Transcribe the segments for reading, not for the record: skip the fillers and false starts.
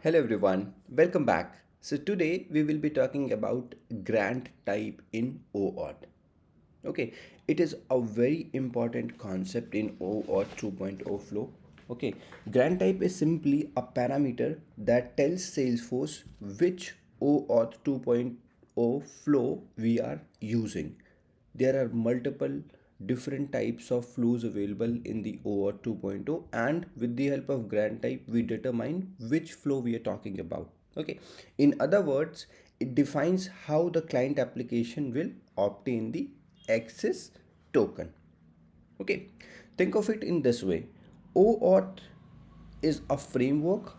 Hello everyone, welcome back. So today we will be talking about grant type in OAuth. Okay, it is a very important concept in OAuth 2.0 flow. Okay, grant type is simply a parameter that tells Salesforce which OAuth 2.0 flow we are using. There are multiple different types of flows available in the OAuth 2.0, and with the help of grant type we determine which flow we are talking about. Okay, in other words, it defines how the client application will obtain the access token. Okay, think of it in this way. OAuth is a framework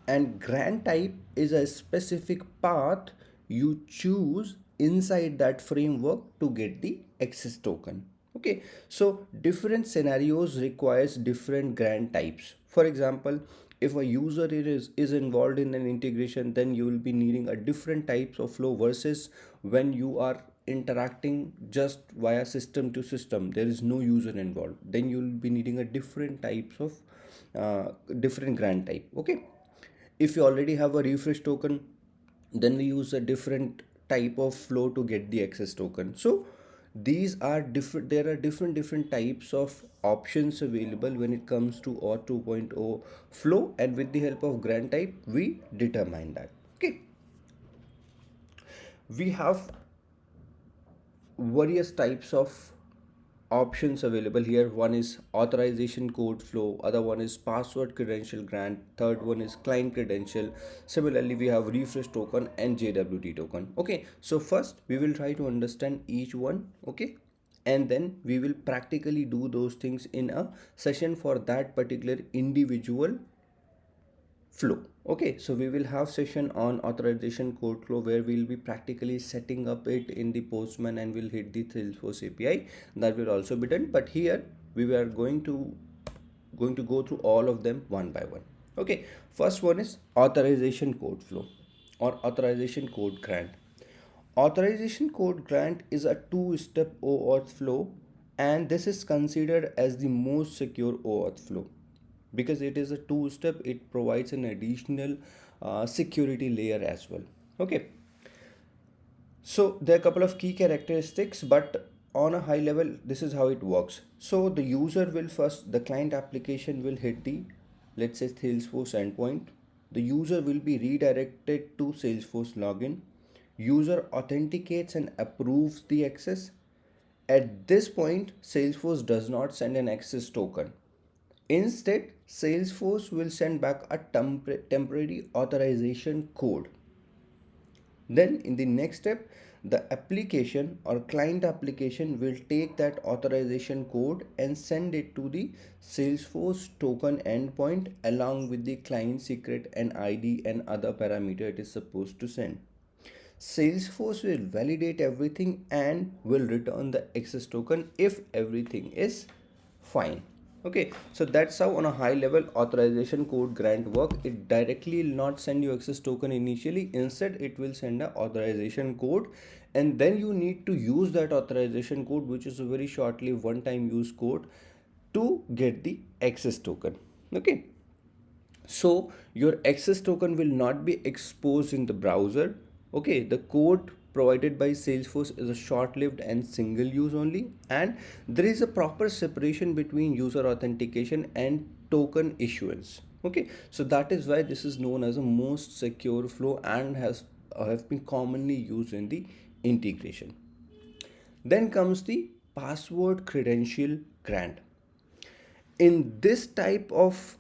and grant type is a specific path you choose inside that framework to get the access token. Okay, so different scenarios requires different grant types. For example, if a user is involved in an integration, then you will be needing a different types of flow versus when you are interacting just via system to system, there is no user involved, then you will be needing a different types of different grant type. Okay, if you already have a refresh token, then we use a different type of flow to get the access token. So these are different, there are different types of options available when it comes to OAuth 2.0 flow, and with the help of grant type we determine that. Okay, we have various types of options available here. One is authorization code flow, other one is password credential grant, third one is client credential. Similarly, we have refresh token and JWT token. Okay, so first we will try to understand each one. Okay, and then we will practically do those things in a session for that particular individual flow. Okay, so we will have session on authorization code flow where we'll be practically setting up it in the postman and we'll hit the Salesforce API. That will also be done, but here we are going to go through all of them one by one. Okay, first one is authorization code flow or authorization code grant. Authorization code grant is a two-step OAuth flow, and this is considered as the most secure OAuth flow because it is a two-step. It provides an additional security layer as well. Okay, so there are a couple of key characteristics, but on a high level, this is how it works. So the user will first, the client application will hit the, let's say, Salesforce endpoint. The user will be redirected to Salesforce login. User authenticates and approves the access. At this point, Salesforce does not send an access token. Instead, Salesforce will send back a temporary authorization code. Then in the next step, the application or client application will take that authorization code and send it to the Salesforce token endpoint along with the client secret and ID and other parameter it is supposed to send. Salesforce will validate everything and will return the access token if everything is fine. Okay, so that's how on a high level authorization code grant work. It directly will not send you access token initially. Instead, it will send a authorization code, and then you need to use that authorization code, which is a very shortly one-time use code, to get the access token. Okay, so your access token will not be exposed in the browser. Okay, the code provided by Salesforce is a short-lived and single use only, and there is a proper separation between user authentication and token issuance. Okay, so that is why this is known as a most secure flow and has have been commonly used in the integration. Then comes the password credential grant. In this type of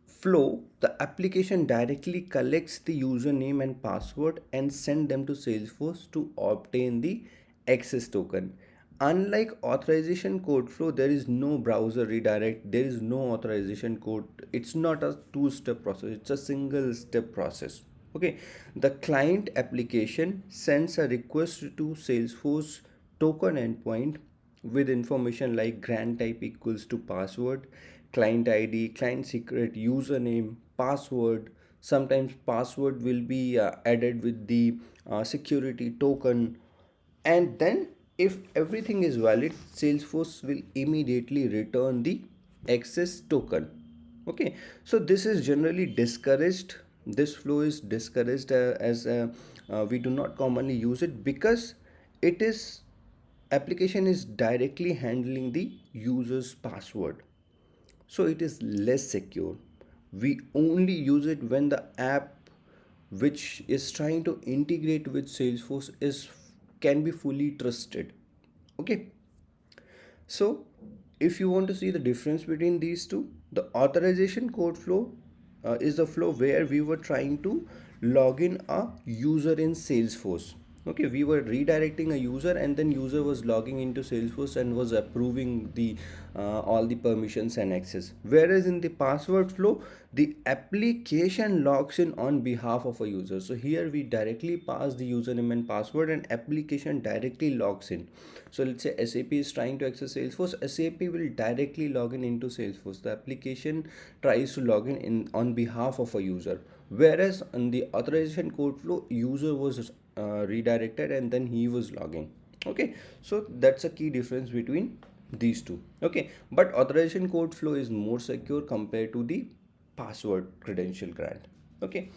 flow, the application directly collects the username and password and send them to Salesforce to obtain the access token. Unlike authorization code flow, there is no browser redirect, there is no authorization code. It's not a two-step process, it's a single step process. Okay, the client application sends a request to Salesforce token endpoint with information like grant type equals to password, client ID, client secret, username, password. Sometimes password will be added with the security token, and then if everything is valid, Salesforce will immediately return the access token. Okay, so this is generally discouraged. This flow is discouraged as we do not commonly use it because it is application is directly handling the user's password, so it is less secure. We only use it when the app which is trying to integrate with Salesforce is can be fully trusted. Okay, so if you want to see the difference between these two, the authorization code flow is the flow where we were trying to log in a user in Salesforce. Okay, we were redirecting a user and then user was logging into Salesforce and was approving the all the permissions and access. Whereas in the password flow, the application logs in on behalf of a user. So here we directly pass the username and password and application directly logs in. So let's say SAP is trying to access Salesforce, SAP will directly log in into Salesforce. The application tries to log in on behalf of a user. Whereas on the authorization code flow, user was redirected and then he was logging. Okay, so that's a key difference between these two. Okay, but authorization code flow is more secure compared to the password credential grant. Okay,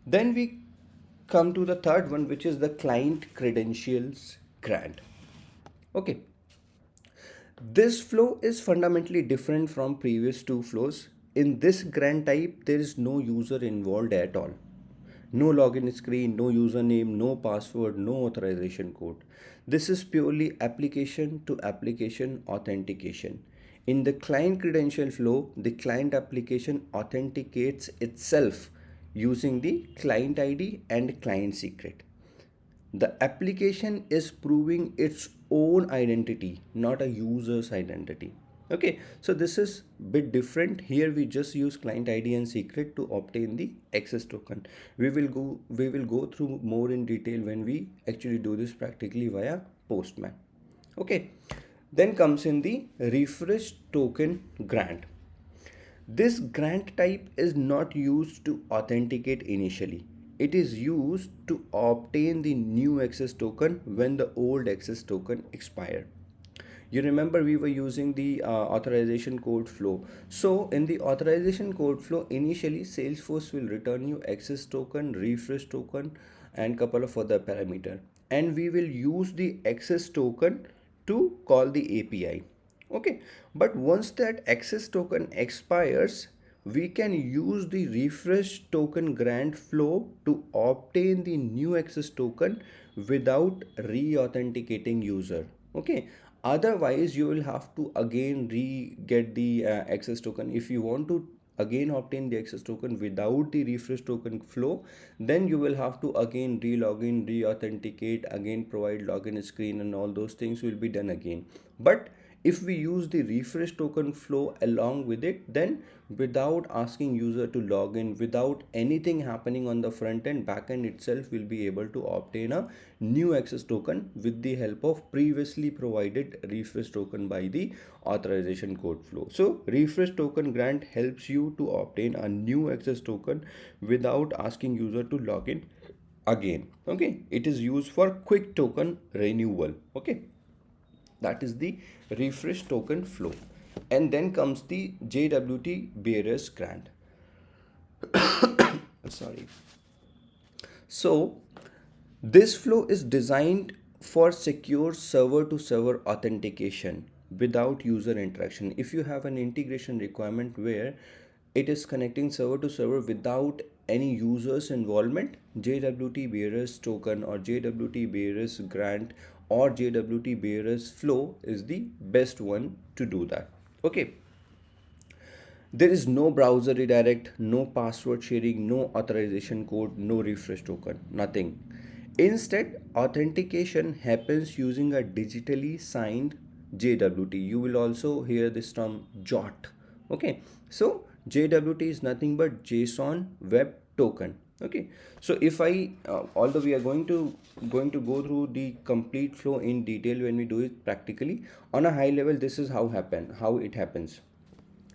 then we come to the third one, which is the client credentials grant. Okay, this flow is fundamentally different from previous two flows. In this grant type, there is no user involved at all. No login screen, no username, no password, no authorization code. This is purely application to application authentication. In the client credential flow, the client application authenticates itself using the client ID and client secret. The application is proving its own identity, not a user's identity. Okay, so this is bit different. Here we just use client ID and secret to obtain the access token. We will go through more in detail when we actually do this practically via Postman. Okay, then comes in the refresh token grant. This grant type is not used to authenticate initially. It is used to obtain the new access token when the old access token expire. You remember we were using the authorization code flow. So in the authorization code flow, initially Salesforce will return you access token, refresh token, and couple of other parameter. And we will use the access token to call the API. Okay, but once that access token expires, we can use the refresh token grant flow to obtain the new access token without re-authenticating user. Okay, otherwise you will have to again re-get the access token. If you want to again obtain the access token without the refresh token flow, then you will have to again re-login, re-authenticate, again provide login screen, and all those things will be done again. But if we use the refresh token flow along with it, then without asking user to log in, without anything happening on the front end, back end itself will be able to obtain a new access token with the help of previously provided refresh token by the authorization code flow. So refresh token grant helps you to obtain a new access token without asking user to log in again. Okay, it is used for quick token renewal. Okay, that is the refresh token flow. And then comes the JWT bearers grant. Sorry. So this flow is designed for secure server to server authentication without user interaction. If you have an integration requirement where it is connecting server to server without any users involvement, JWT bearers token or JWT bearers grant or JWT bearers flow is the best one to do that. Okay, there is no browser redirect, no password sharing, no authorization code, no refresh token, nothing. Instead, authentication happens using a digitally signed JWT. You will also hear this term JOT. Okay, so JWT is nothing but JSON Web Token. Okay, so if I although we are going to go through the complete flow in detail when we do it practically, on a high level, this is how it happens.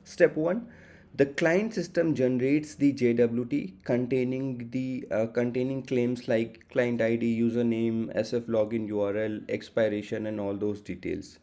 Step 1, the client system generates the JWT containing claims like client ID, username, SF login URL, expiration, and all those details.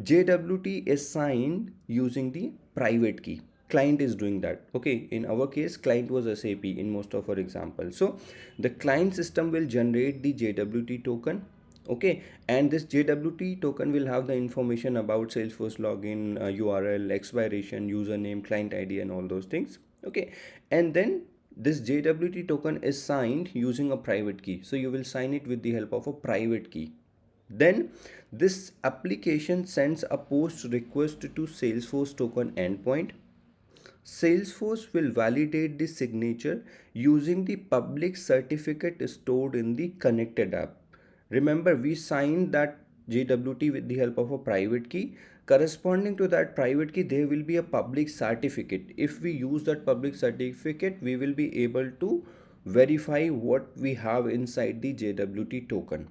JWT is signed using the private key. client is doing that. Okay, in our case client was SAP in most of our examples. So the client system will generate the JWT token. Okay, and this JWT token will have the information about Salesforce login, URL, expiration, username, client ID, and all those things. Okay, and then this JWT token is signed using a private key. So you will sign it with the help of a private key. Then this application sends a post request to Salesforce token endpoint. Salesforce will validate the signature using the public certificate stored in the connected app. Remember, we signed that JWT with the help of a private key. Corresponding to that private key, there will be a public certificate. If we use that public certificate, we will be able to verify what we have inside the JWT token.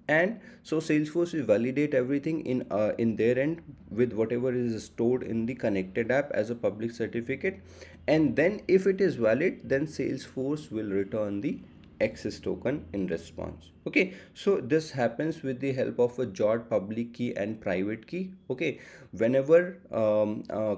And so Salesforce will validate everything in their end with whatever is stored in the connected app as a public certificate. And then if it is valid, then Salesforce will return the access token in response. Okay, so this happens with the help of a JOT public key and private key. Okay, whenever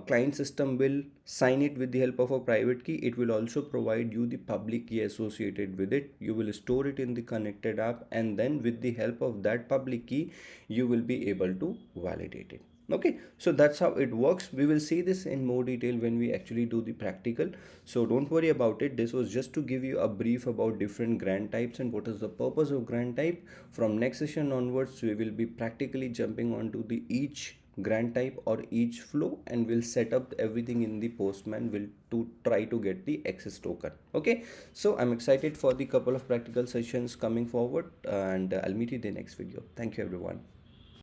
client system will sign it with the help of a private key, it will also provide you the public key associated with it. You will store it in the connected app, and then with the help of that public key you will be able to validate it. Okay, so that's how it works. We will see this in more detail when we actually do the practical, so don't worry about it. This was just to give you a brief about different grant types and what is the purpose of grant type. From next session onwards we will be practically jumping onto the each grant type or each flow, and we'll set up everything in the Postman will to try to get the access token. Okay, so I'm excited for the couple of practical sessions coming forward, and I'll meet you in the next video. Thank you everyone.